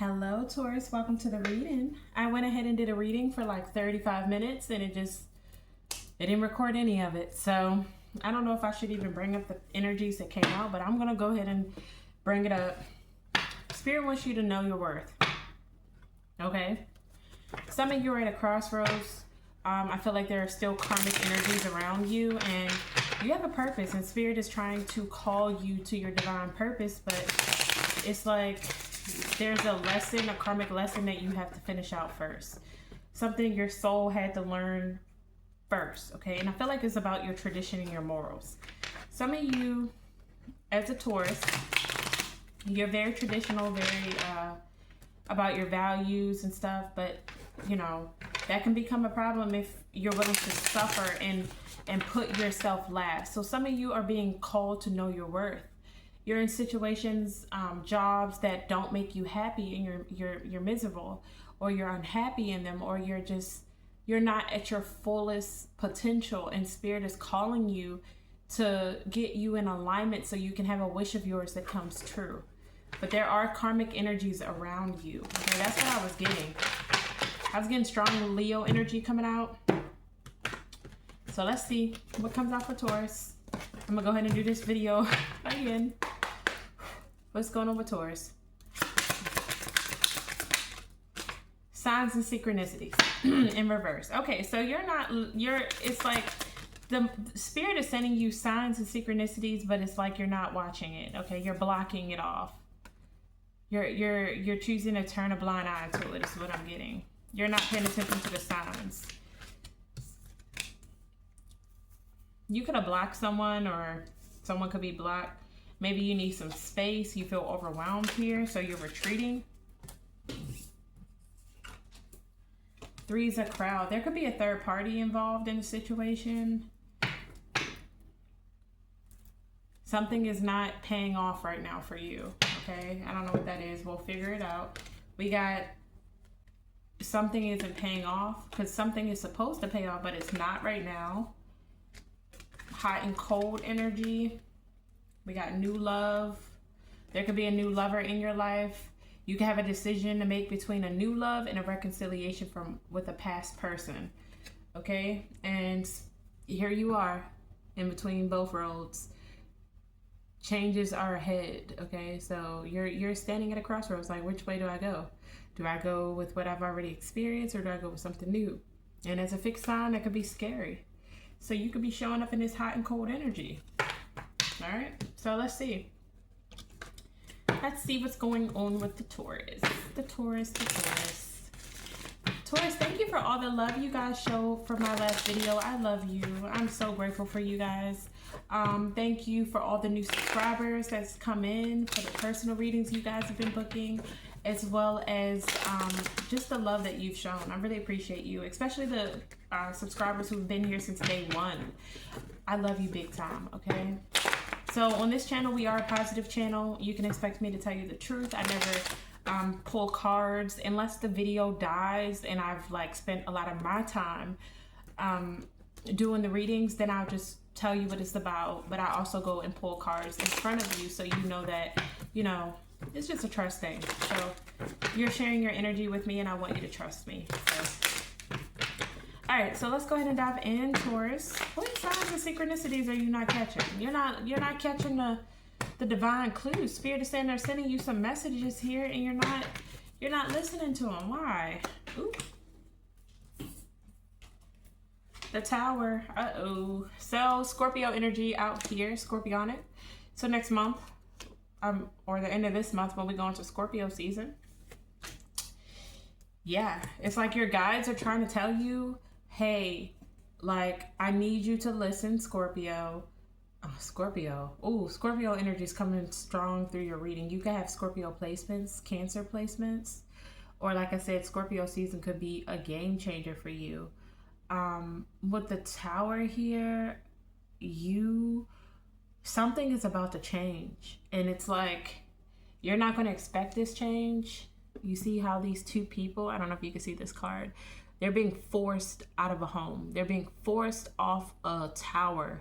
Hello, Taurus. Welcome to the reading. I went ahead and did a reading for like 35 minutes and it didn't record any of it. So I don't know if I should even bring up the energies that came out, but I'm going to go ahead and bring it up. Spirit wants you to know your worth. Okay? Some of you are at a crossroads. I feel like there are still karmic energies around you and you have a purpose, and Spirit is trying to call you to your divine purpose, but it's like there's a lesson, a karmic lesson that you have to finish out first. Something your soul had to learn first, okay? And I feel like it's about your tradition and your morals. Some of you, as a Taurus, you're very traditional, very about your values and stuff, but you know, that can become a problem if you're willing to suffer and put yourself last. So some of you are being called to know your worth. You're in situations, jobs that don't make you happy, and you're miserable, or you're unhappy in them, or you're not at your fullest potential, and Spirit is calling you to get you in alignment so you can have a wish of yours that comes true. But there are karmic energies around you. Okay, that's what I was getting. I was getting strong Leo energy coming out. So let's see what comes out for Taurus. I'm gonna go ahead and do this video again. What's going on with Taurus? Signs and synchronicities in reverse. Okay, so it's like the Spirit is sending you signs and synchronicities, but it's like you're not watching it. Okay, you're blocking it off. You're choosing to turn a blind eye to it, is what I'm getting. You're not paying attention to the signs. You could have blocked someone, or someone could be blocked. Maybe you need some space. You feel overwhelmed here, so you're retreating. 3 is a crowd. There could be a third party involved in the situation. Something is not paying off right now for you, okay? I don't know what that is. We'll figure it out. We got something isn't paying off because something is supposed to pay off, but it's not right now. Hot and cold energy. We got new love. There could be a new lover in your life. You can have a decision to make between a new love and a reconciliation with a past person. Okay? And here you are in between both roads. Changes are ahead. Okay? So you're standing at a crossroads, like, which way do I go? Do I go with what I've already experienced, or do I go with something new? And as a fixed sign, that could be scary. So you could be showing up in this hot and cold energy. All right, so let's see. Let's see what's going on with the Taurus. The Taurus. Taurus, thank you for all the love you guys showed for my last video. I love you. I'm so grateful for you guys. Thank you for all the new subscribers that's come in, for the personal readings you guys have been booking, as well as just the love that you've shown. I really appreciate you, especially the subscribers who've been here since day one. I love you big time, okay? So on this channel, we are a positive channel. You can expect me to tell you the truth. I never pull cards unless the video dies and I've like spent a lot of my time doing the readings. Then I'll just tell you what it's about. But I also go and pull cards in front of you so you know that, you know, it's just a trust thing. So you're sharing your energy with me and I want you to trust me. So. All right, so let's go ahead and dive in, Taurus. What signs and synchronicities are you not catching? You're not catching the divine clues. Spirit is saying they're sending you some messages here, and you're not listening to them. Why? Ooh. The Tower. Uh-oh. So Scorpio energy out here, Scorpionic. So next month, or the end of this month when we go into Scorpio season. Yeah, it's like your guides are trying to tell you, hey, like, I need you to listen, Scorpio. Oh, Scorpio. Ooh, Scorpio energy is coming strong through your reading. You can have Scorpio placements, Cancer placements, or like I said, Scorpio season could be a game changer for you. With the Tower here, something is about to change, and it's like you're not going to expect this change. You see how these two people, I don't know if you can see this card, they're being forced out of a home. They're being forced off a tower,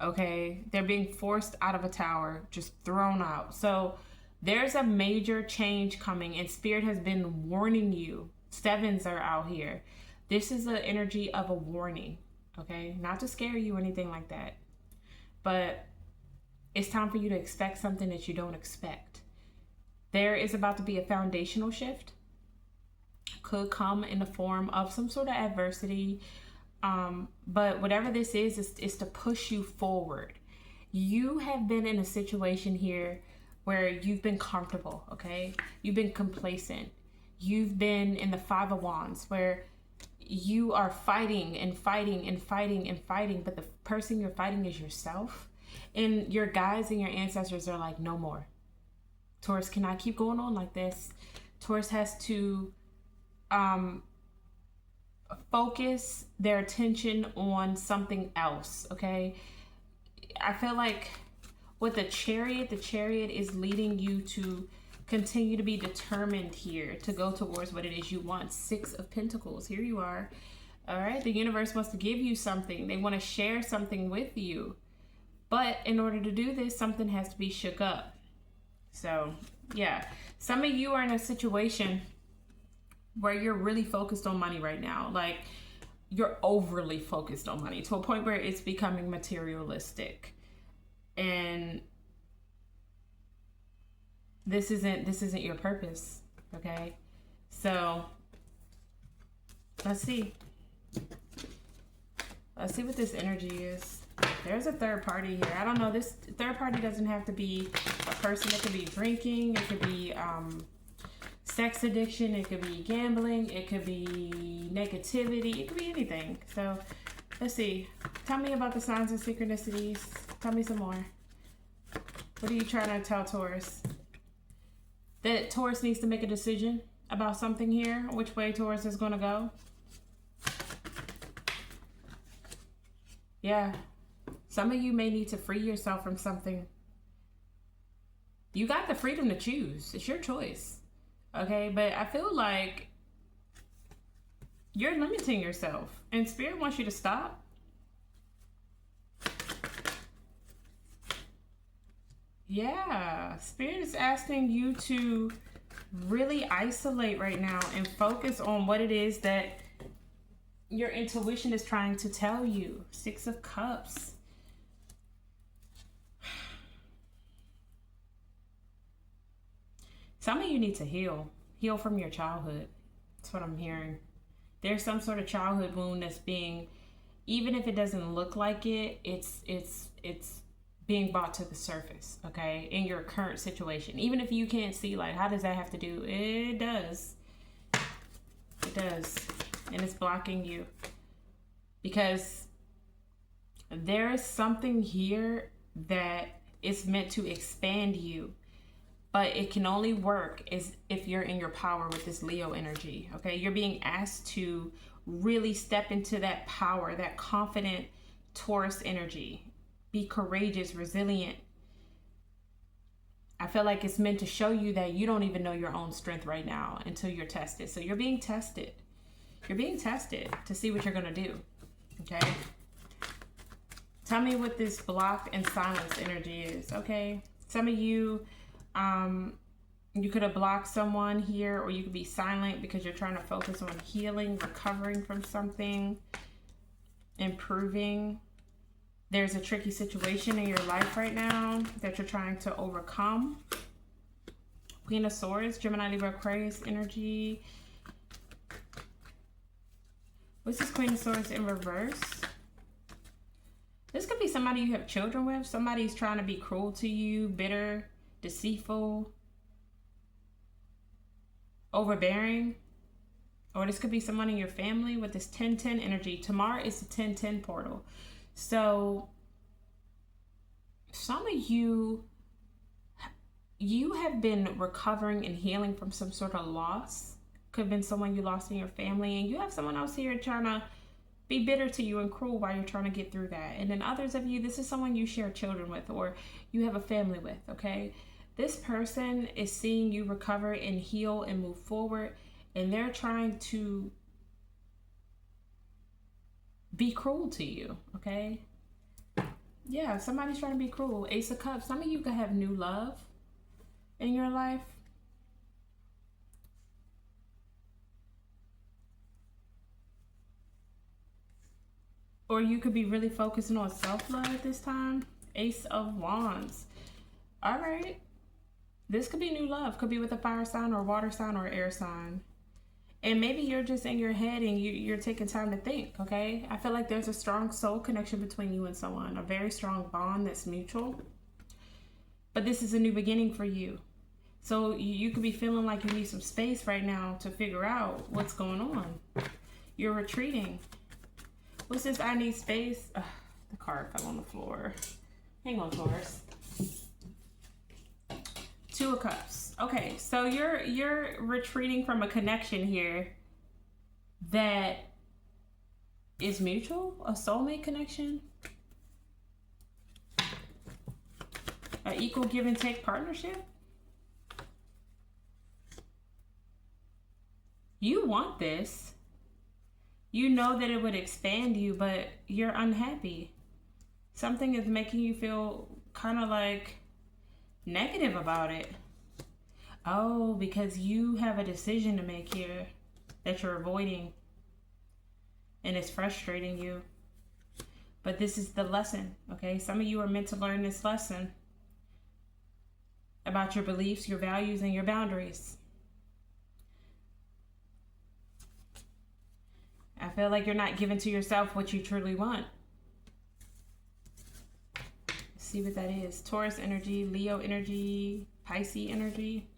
okay? They're being forced out of a tower, just thrown out. So There's a major change coming, and Spirit has been warning you. Sevens are out here. This is the energy of a warning, okay? Not to scare you or anything like that. But it's time for you to expect something that you don't expect. There is about to be a foundational shift. Could come in the form of some sort of adversity. But whatever this is to push you forward. You have been in a situation here where you've been comfortable, okay? You've been complacent. You've been in the Five of Wands where you are fighting and fighting and fighting and fighting, but the person you're fighting is yourself. And your guides and your ancestors are like, no more. Taurus cannot keep going on like this. Taurus has to focus their attention on something else, okay? I feel like with the chariot is leading you to continue to be determined here to go towards what it is you want. Six of Pentacles, here you are. All right, the universe wants to give you something. They want to share something with you. But in order to do this, something has to be shook up. So, yeah. Some of you are in a situation where you're really focused on money right now. Like, you're overly focused on money to a point where it's becoming materialistic. And this isn't your purpose, okay? So, let's see. Let's see what this energy is. There's a third party here. I don't know. This third party doesn't have to be a person. It could be drinking. It could be sex addiction. It could be gambling. It could be negativity. It could be anything. So let's see. Tell me about the signs and synchronicities. Tell me some more. What are you trying to tell Taurus? That Taurus needs to make a decision about something here. Which way Taurus is going to go. Yeah. Some of you may need to free yourself from something. You got the freedom to choose. It's your choice. Okay? But I feel like you're limiting yourself. And Spirit wants you to stop. Yeah. Spirit is asking you to really isolate right now and focus on what it is that your intuition is trying to tell you. Six of Cups. Some of you need to heal. Heal from your childhood. That's what I'm hearing. There's some sort of childhood wound that's being, even if it doesn't look like it, it's being brought to the surface, okay? In your current situation. Even if you can't see, like, how does that have to do? It does. It does. And it's blocking you. Because there is something here that is meant to expand you. But it can only work if you're in your power with this Leo energy, okay? You're being asked to really step into that power, that confident Taurus energy. Be courageous, resilient. I feel like it's meant to show you that you don't even know your own strength right now until you're tested. So you're being tested. You're being tested to see what you're going to do, okay? Tell me what this block and silence energy is, okay? Some of you... you could have blocked someone here, or you could be silent because you're trying to focus on healing, recovering from something, improving. There's a tricky situation in your life right now that you're trying to overcome. Queen of Swords, Gemini, Libra, Aquarius energy. What's this Queen of Swords in reverse? This could be somebody you have children with. Somebody's trying to be cruel to you, bitter, deceitful, overbearing. Or this could be someone in your family with this 10-10 energy. Tomorrow is the 10-10 portal. So some of you have been recovering and healing from some sort of loss. Could have been someone you lost in your family, and you have someone else here trying to be bitter to you and cruel while you're trying to get through that. And then others of you, this is someone you share children with or you have a family with, okay? This person is seeing you recover and heal and move forward, and they're trying to be cruel to you, okay? Yeah, somebody's trying to be cruel. Ace of Cups. Some of you could have new love. in your life. Or you could be really focusing on self-love at this time. Ace of Wands. All right. This could be new love. Could be with a fire sign or water sign or air sign. And maybe you're just in your head and you're taking time to think, okay? I feel like there's a strong soul connection between you and someone. A very strong bond that's mutual. But this is a new beginning for you. So you could be feeling like you need some space right now to figure out what's going on. You're retreating. What's this? I need space. Ugh, the card fell on the floor. Hang on, Taurus. Two of Cups. Okay, so you're retreating from a connection here that is mutual, a soulmate connection, an equal give and take partnership. You want this. You know that it would expand you, but you're unhappy. Something is making you feel kind of like negative about it. Oh, because you have a decision to make here that you're avoiding. And it's frustrating you. But this is the lesson, okay? Some of you are meant to learn this lesson about your beliefs, your values, and your boundaries. I feel like you're not giving to yourself what you truly want. Let's see what that is. Taurus energy, Leo energy, Pisces energy.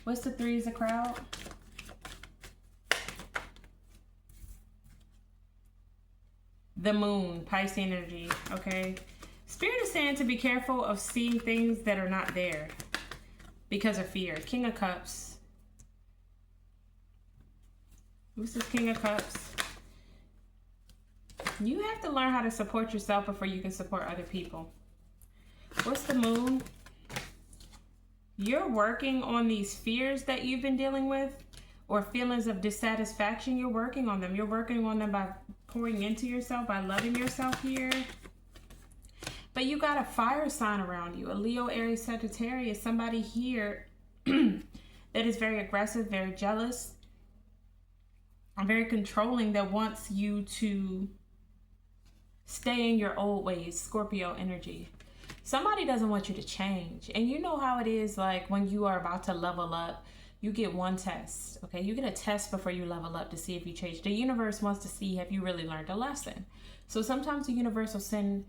What's the threes of crowd? The moon, Pisces energy, okay? Spirit is saying to be careful of seeing things that are not there because of fear. King of Cups. This is King of Cups. You have to learn how to support yourself before you can support other people. What's the moon? You're working on these fears that you've been dealing with or feelings of dissatisfaction. You're working on them. You're working on them by pouring into yourself, by loving yourself here. But you got a fire sign around you. A Leo, Aries, Sagittarius. Somebody here that is very aggressive, very jealous. Very controlling, that wants you to stay in your old ways. Scorpio energy. Somebody doesn't want you to change. And you know how it is, like when you are about to level up, you get one test, okay? You get a test before you level up to see if you change. The universe wants to see, have you really learned a lesson? So sometimes the universe will send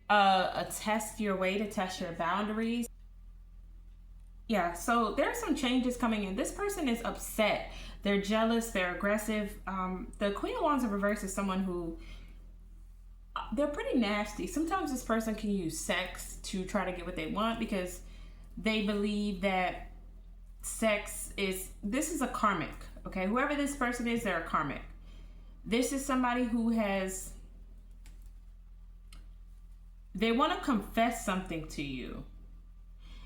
a test your way to test your boundaries. Yeah, so there's some changes coming in. This person is upset. They're jealous. They're aggressive. The Queen of Wands in reverse is someone who, they're pretty nasty. Sometimes this person can use sex to try to get what they want because they believe that sex is, this is a karmic, okay? Whoever this person is, they're a karmic. This is somebody who has, they want to confess something to you.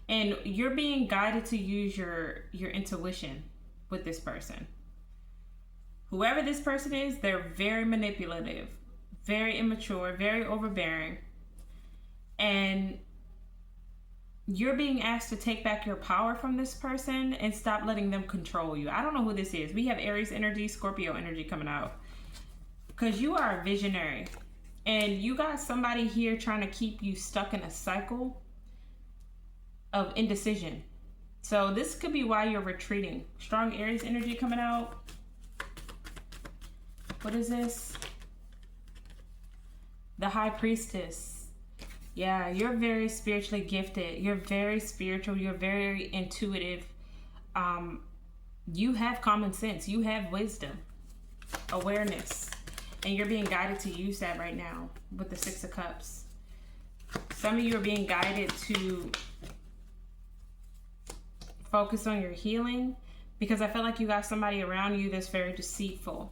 And you're being guided to use your intuition with this person. Whoever this person is, they're very manipulative, very immature, very overbearing. And you're being asked to take back your power from this person and stop letting them control you. I don't know who this is. We have Aries energy, Scorpio energy coming out. Because you are a visionary. And you got somebody here trying to keep you stuck in a cycle of indecision. So this could be why you're retreating. Strong Aries energy coming out. What is this? The High Priestess. Yeah, you're very spiritually gifted. You're very spiritual. You're very intuitive. You have common sense. You have wisdom, awareness, and you're being guided to use that right now with the Six of Cups. Some of you are being guided to focus on your healing because I feel like you got somebody around you that's very deceitful.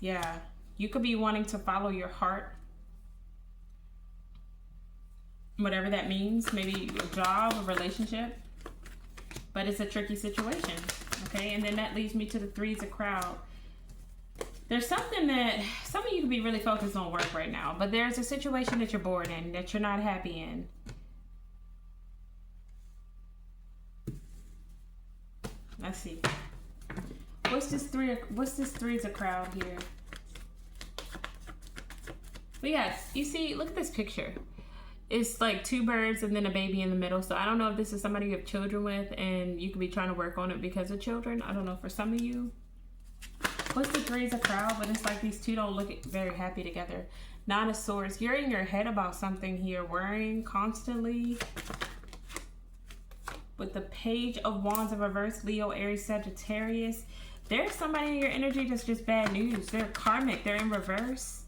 Yeah, you could be wanting to follow your heart, whatever that means, maybe a job, a relationship, but it's a tricky situation, okay? And then that leads me to the Threes of Crowd. There's something that, some of you could be really focused on work right now, but there's a situation that you're bored in, that you're not happy in. Let's see. What's this three's a crowd here? We got, you see, look at this picture. It's like two birds and then a baby in the middle. So I don't know if this is somebody you have children with and you could be trying to work on it because of children. I don't know for some of you. What's the three's a crowd? But it's like these two don't look very happy together. Nine of Swords. You're in your head about something here, worrying constantly. With the Page of Wands in reverse, Leo, Aries, Sagittarius. There's somebody in your energy that's just bad news. They're karmic. They're in reverse.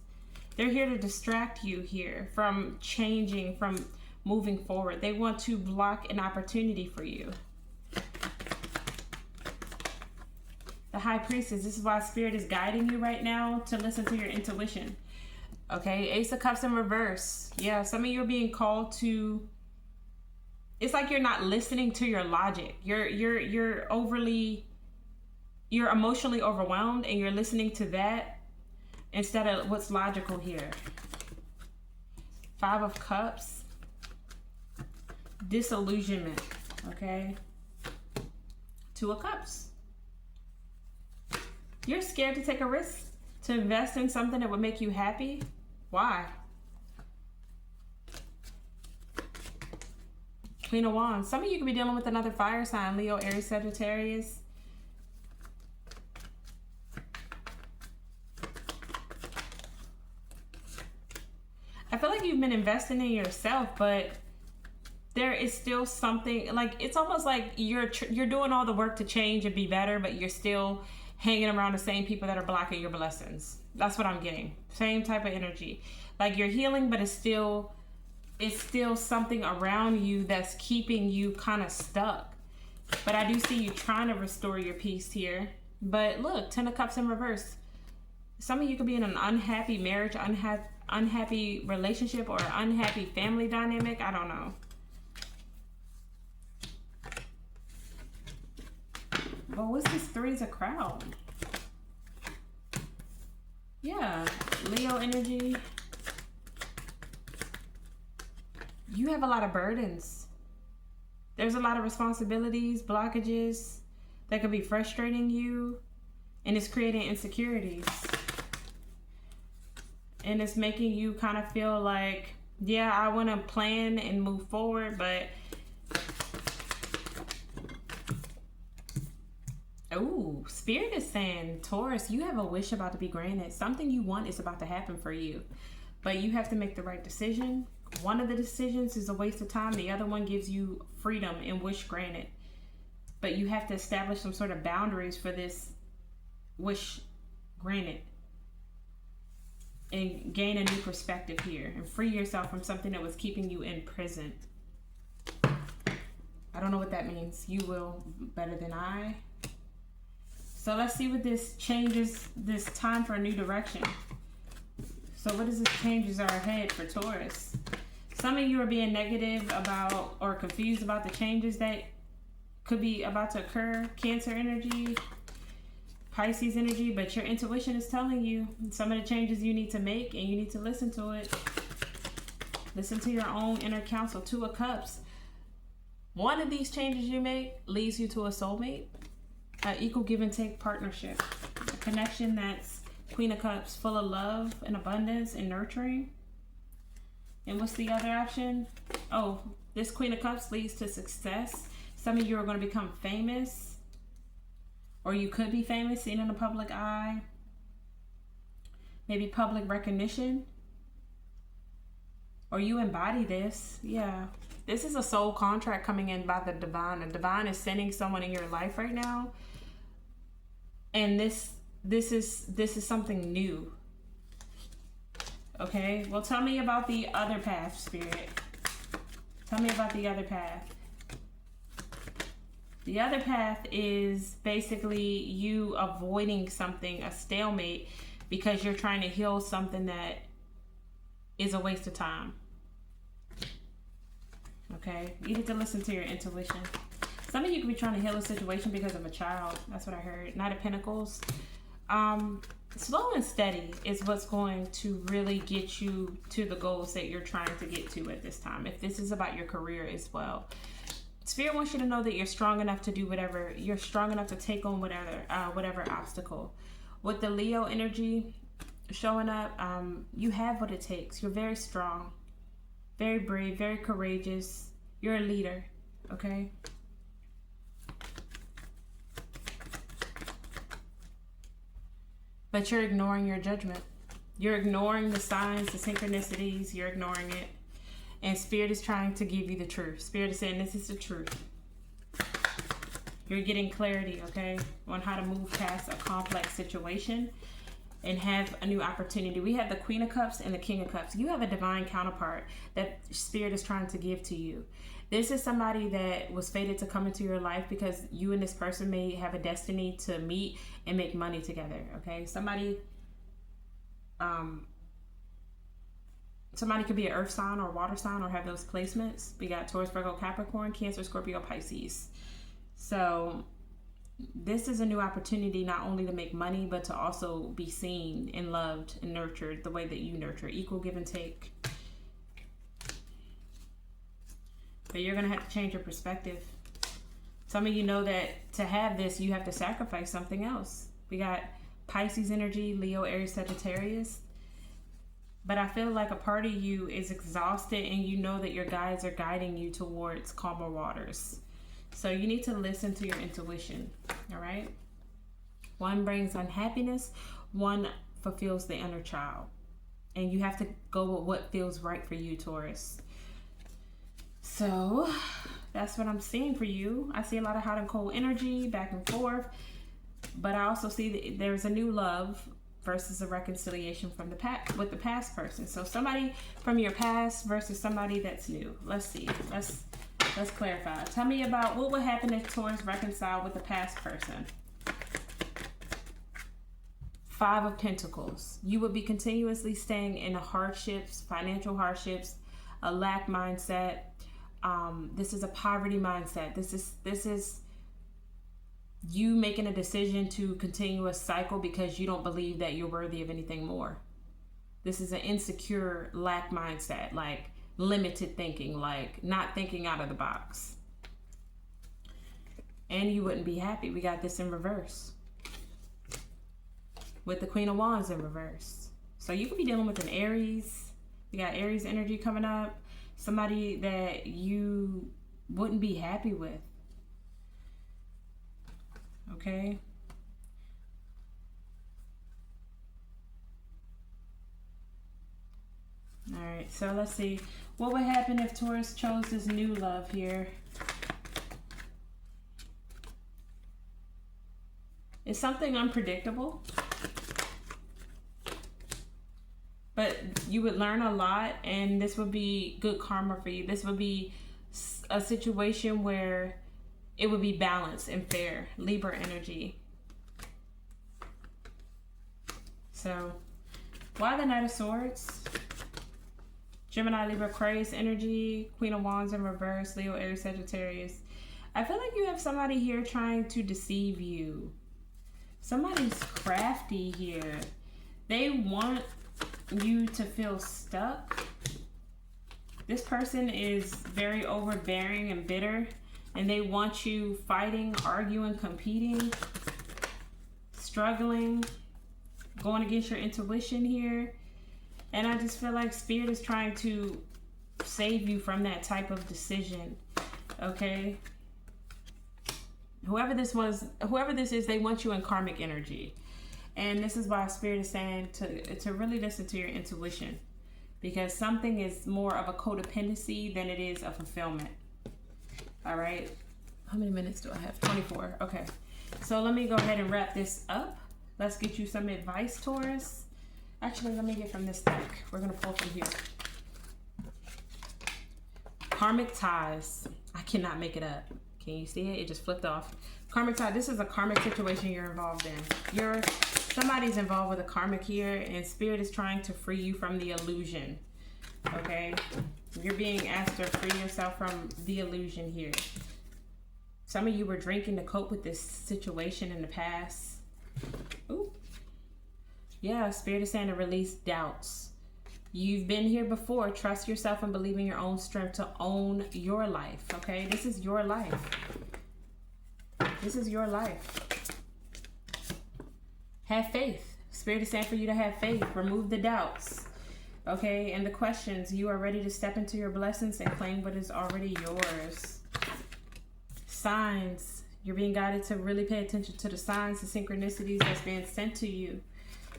They're here to distract you here from changing, from moving forward. They want to block an opportunity for you. The High Priestess. This is why Spirit is guiding you right now to listen to your intuition. Okay, Ace of Cups in reverse. Yeah, some of you are being called to. It's like you're not listening to your logic. You're emotionally overwhelmed and you're listening to that instead of what's logical here. Five of Cups. Disillusionment. Okay. Two of Cups. You're scared to take a risk to invest in something that would make you happy. Why? Queen of Wands. Some of you could be dealing with another fire sign. Leo, Aries, Sagittarius. I feel like you've been investing in yourself, but there is still something, like, it's almost like you're doing all the work to change and be better, but you're still hanging around the same people that are blocking your blessings. That's what I'm getting. Same type of energy. Like you're healing, but it's still something around you that's keeping you kind of stuck. But I do see you trying to restore your peace here. But look, Ten of Cups in reverse. Some of you could be in an unhappy marriage, unhappy relationship, or unhappy family dynamic. I don't know. But what's this Three's a crowd? Yeah, Leo energy. You have a lot of burdens. There's a lot of responsibilities, blockages that could be frustrating you, and it's creating insecurities. And it's making you kind of feel like, yeah, I want to plan and move forward, but oh, Spirit is saying, Taurus, you have a wish about to be granted. Something you want is about to happen for you, but you have to make the right decision. One of the decisions is a waste of time. The other one gives you freedom and wish granted. But you have to establish some sort of boundaries for this wish granted and gain a new perspective here and free yourself from something that was keeping you in prison. I don't know what that means. You will better than I. So let's see what this changes, this time for a new direction. So what is this changes are ahead for Taurus? Some of you are being negative about or confused about the changes that could be about to occur. Cancer energy, Pisces energy, but your intuition is telling you some of the changes you need to make and you need to listen to it. Listen to your own inner counsel. Two of Cups. One of these changes you make leads you to a soulmate, an equal give and take partnership, a connection that's Queen of Cups, full of love and abundance and nurturing. And what's the other option? Oh, this Queen of Cups leads to success. Some of you are going to become famous, or you could be famous, seen in the public eye. Maybe public recognition. Or you embody this. Yeah. This is a soul contract coming in by the divine. The divine is sending someone in your life right now. And this is something new. Okay, well, tell me about the other path, Spirit. Tell me about the other path. The other path is basically you avoiding something, a stalemate, because you're trying to heal something that is a waste of time. Okay, you need to listen to your intuition. Some of you could be trying to heal a situation because of a child. That's what I heard. Knight of Pentacles. Slow and steady is what's going to really get you to the goals that you're trying to get to at this time. If this is about your career as well. Spirit wants you to know that you're strong enough to do whatever. You're strong enough to take on whatever obstacle. With the Leo energy showing up, you have what it takes. You're very strong, very brave, very courageous. You're a leader, okay? But you're ignoring your judgment. You're ignoring the signs, the synchronicities. You're ignoring it. And Spirit is trying to give you the truth. Spirit is saying this is the truth. You're getting clarity, okay, on how to move past a complex situation and have a new opportunity. We have the Queen of Cups and the King of Cups. You have a divine counterpart that Spirit is trying to give to you. This is somebody that was fated to come into your life because you and this person may have a destiny to meet and make money together, okay? Somebody could be an earth sign or water sign or have those placements. We got Taurus, Virgo, Capricorn, Cancer, Scorpio, Pisces. So this is a new opportunity not only to make money, but to also be seen and loved and nurtured the way that you nurture. Equal give and take. But you're going to have to change your perspective. Some of you know that to have this, you have to sacrifice something else. We got Pisces energy, Leo, Aries, Sagittarius. But I feel like a part of you is exhausted and you know that your guides are guiding you towards calmer waters. So you need to listen to your intuition, all right? One brings unhappiness, one fulfills the inner child. And you have to go with what feels right for you, Taurus. So that's what I'm seeing for you. I see a lot of hot and cold energy back and forth. But I also see that there's a new love versus a reconciliation from with the past person. So somebody from your past versus somebody that's new. Let's see. Let's clarify. Tell me about what would happen if Taurus reconciled with the past person. Five of Pentacles. You would be continuously staying in hardships, financial hardships, a lack mindset. This is a poverty mindset. This is you making a decision to continue a cycle because you don't believe that you're worthy of anything more. This is an insecure lack mindset, like limited thinking, like not thinking out of the box. And you wouldn't be happy. We got this in reverse with the Queen of Wands in reverse. So you could be dealing with an Aries. We got Aries energy coming up. Somebody that you wouldn't be happy with. Okay. All right, so let's see. What would happen if Taurus chose this new love here? It's something unpredictable. But you would learn a lot, and this would be good karma for you. This would be a situation where it would be balanced and fair. Libra energy. So, why the Knight of Swords? Gemini, Libra, Aquarius energy. Queen of Wands in reverse. Leo, Aries, Sagittarius. I feel like you have somebody here trying to deceive you. Somebody's crafty here. They want you to feel stuck. This person is very overbearing and bitter, and they want you fighting, arguing, competing, struggling, going against your intuition here. And I just feel like Spirit is trying to save you from that type of decision. Okay? Whoever this is, they want you in karmic energy. And this is why Spirit is saying to really listen to your intuition, because something is more of a codependency than it is a fulfillment. All right. How many minutes do I have? 24. Okay. So let me go ahead and wrap this up. Let's get you some advice, Taurus. Actually, let me get from this deck. We're going to pull from here. Karmic ties. I cannot make it up. Can you see it? It just flipped off. Karmic tie. This is a karmic situation you're involved in. Somebody's involved with a karmic here, and Spirit is trying to free you from the illusion. Okay? You're being asked to free yourself from the illusion here. Some of you were drinking to cope with this situation in the past. Ooh. Yeah, Spirit is saying to release doubts. You've been here before. Trust yourself and believe in your own strength to own your life, okay? This is your life. This is your life. Have faith. Spirit is saying for you to have faith. Remove the doubts, okay? And the questions. You are ready to step into your blessings and claim what is already yours. Signs. You're being guided to really pay attention to the signs, the synchronicities that's being sent to you.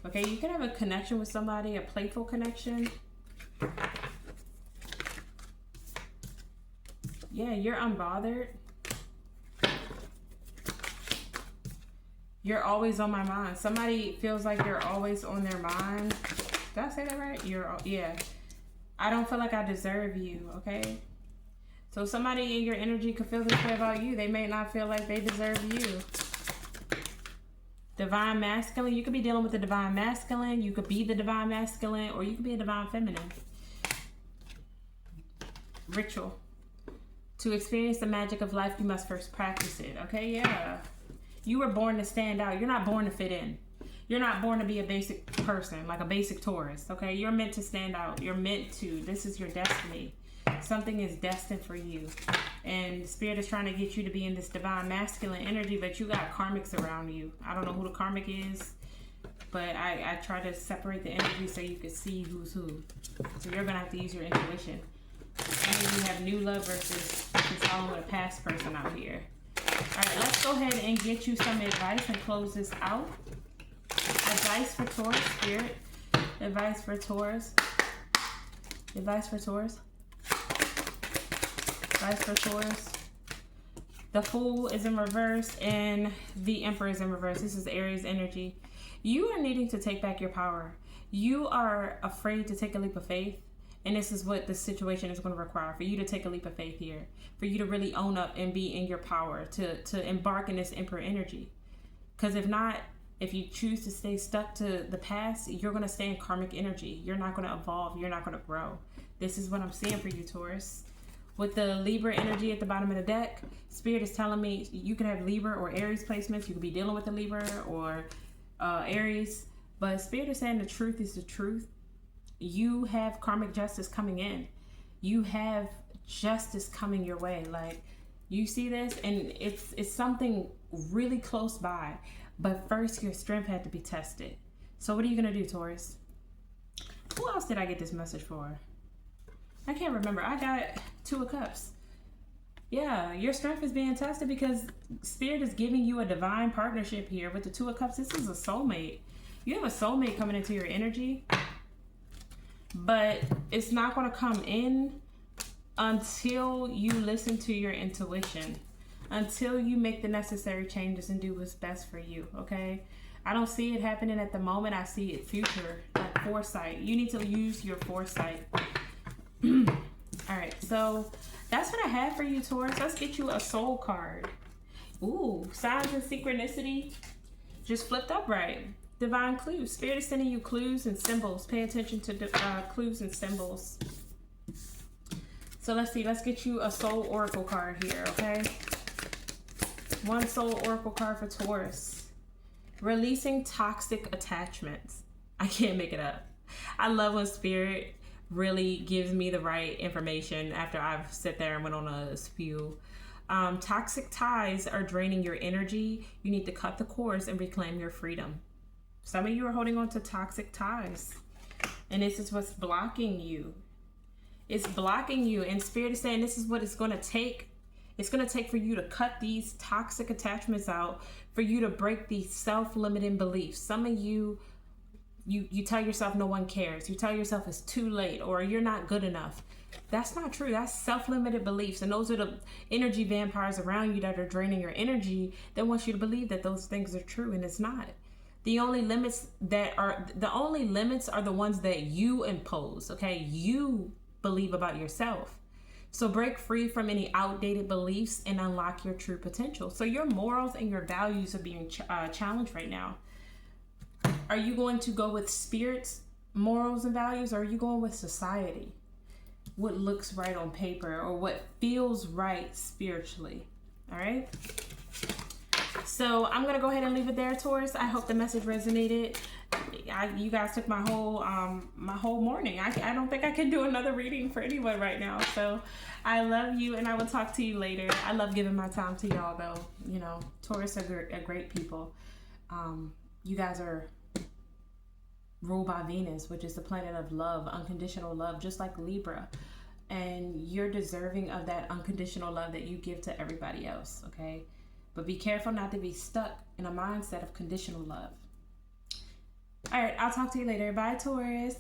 Okay, you can have a connection with somebody, a playful connection. Yeah, you're unbothered. You're always on my mind. Somebody feels like you're always on their mind. Did I say that right? Yeah. I don't feel like I deserve you, okay? So somebody in your energy could feel this way about you. They may not feel like they deserve you. Divine masculine. You could be dealing with the divine masculine. You could be the divine masculine, or you could be a divine feminine. Ritual. To experience the magic of life, you must first practice it. Okay, yeah. You were born to stand out. You're not born to fit in. You're not born to be a basic person, like a basic Taurus. Okay, you're meant to stand out. You're meant to. This is your destiny. Something is destined for you. And Spirit is trying to get you to be in this divine masculine energy, but you got karmics around you. I don't know who the karmic is, but I try to separate the energy so you can see who's who. So you're going to have to use your intuition. And you have new love versus following a past person out here. Alright, let's go ahead and get you some advice and close this out. Advice for Taurus, Spirit. Advice for Taurus. Advice for Taurus. Advice for Taurus. The Fool is in reverse and the Emperor is in reverse. This is Aries energy. You are needing to take back your power. You are afraid to take a leap of faith. And this is what the situation is going to require, for you to take a leap of faith here, for you to really own up and be in your power, to embark in this Emperor energy. Because if not, if you choose to stay stuck to the past, you're going to stay in karmic energy. You're not going to evolve. You're not going to grow. This is what I'm seeing for you, Taurus. With the Libra energy at the bottom of the deck, Spirit is telling me you can have Libra or Aries placements. You could be dealing with the Libra or Aries. But Spirit is saying the truth is the truth. You have karmic justice coming in. You have justice coming your way. Like, you see this, and it's something really close by. But first, your strength had to be tested. So what are you going to do, Taurus? Who else did I get this message for? I can't remember. I got Two of Cups. Yeah, your strength is being tested because Spirit is giving you a divine partnership here with the Two of Cups. This is a soulmate. You have a soulmate coming into your energy. But it's not going to come in until you listen to your intuition, until you make the necessary changes and do what's best for you, okay? I don't see it happening at the moment. I see it future, like foresight. You need to use your foresight. All right, so that's what I have for you, Taurus. Let's get you a soul card. Ooh, signs and synchronicity just flipped up right. Divine clues. Spirit is sending you clues and symbols. Pay attention to clues and symbols. So let's see. Let's get you a soul oracle card here, okay? One soul oracle card for Taurus. Releasing toxic attachments. I can't make it up. I love when Spirit really gives me the right information after I've sat there and went on a spew. Toxic ties are draining your energy. You need to cut the cords and reclaim your freedom. Some of you are holding on to toxic ties, and this is what's blocking you. It's blocking you, and Spirit is saying this is what it's going to take. It's going to take for you to cut these toxic attachments out, for you to break these self-limiting beliefs. Some of you tell yourself no one cares. You tell yourself it's too late, or you're not good enough. That's not true. That's self-limited beliefs, and those are the energy vampires around you that are draining your energy that wants you to believe that those things are true, and it's not. The only limits are the ones that you impose, okay? You believe about yourself. So break free from any outdated beliefs and unlock your true potential. So your morals and your values are being challenged right now. Are you going to go with Spirit's morals and values, or are you going with society? What looks right on paper, or what feels right spiritually? All right? So I'm going to go ahead and leave it there, Taurus. I hope the message resonated. you guys took my whole morning. I don't think I can do another reading for anyone right now. So I love you, and I will talk to you later. I love giving my time to y'all, though. You know, Taurus are great people. You guys are ruled by Venus, which is the planet of love, unconditional love, just like Libra. And you're deserving of that unconditional love that you give to everybody else, okay? But be careful not to be stuck in a mindset of conditional love. All right, I'll talk to you later. Bye, Taurus.